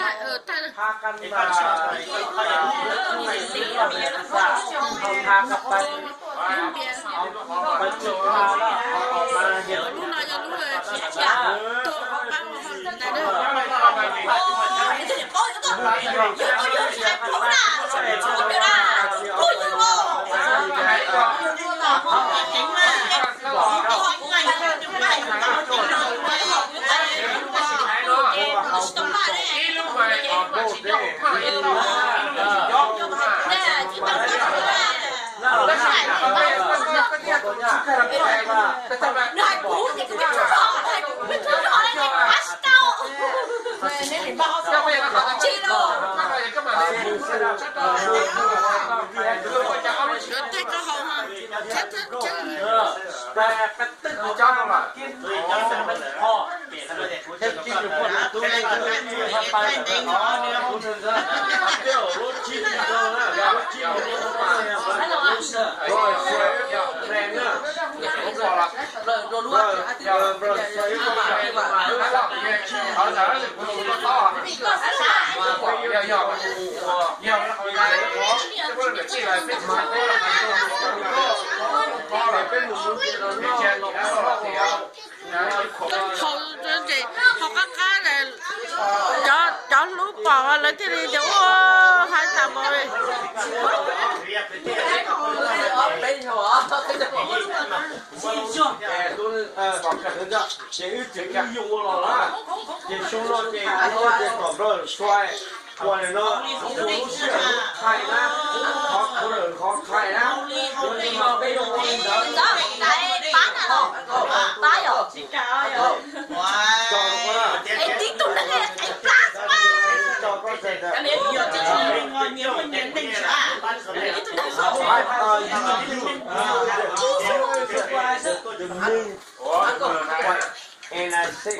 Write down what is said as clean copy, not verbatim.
พากันมาเอาพากับไปจุดพาแล้วออกมาเห็นรู้เลยตัวบ้างแต่เด้อแต่กระตึกจ้องอ่ะกินพ่อเทปกินอยู่คนตัวเองตัวเองไปอ๋อเนี่ยคุณถึงก็เดี๋ยวรถชิ้นเดียวนะรถชิ้นเดียวมาโอ้ยสวยแรงเนี่ยผมบอกละโดนรู้ว่าเดี๋ยวสวยมากเขาจะรู้สึกว่าต่อ要เขาได้จะพูดแบบที่ไรเป็นมาเป็นหนุ่มๆมีแค่หลงแล้วเดียวเขาจริงเขาก็กล้าเลยจอรู้ป่าวอะไรที่นี่เดี๋ยวหายตาบอยเป็นเหรอ都是搞可能的，谁这个用了啦，也凶了这，这搞不了摔。过来呢，好是开呢，好可能好开呢，有你妈被动的。来搬来了，搬哟，哇，哎，叮咚那个，哎，拉什么？那你有这是另外你会年龄是吧？And I say,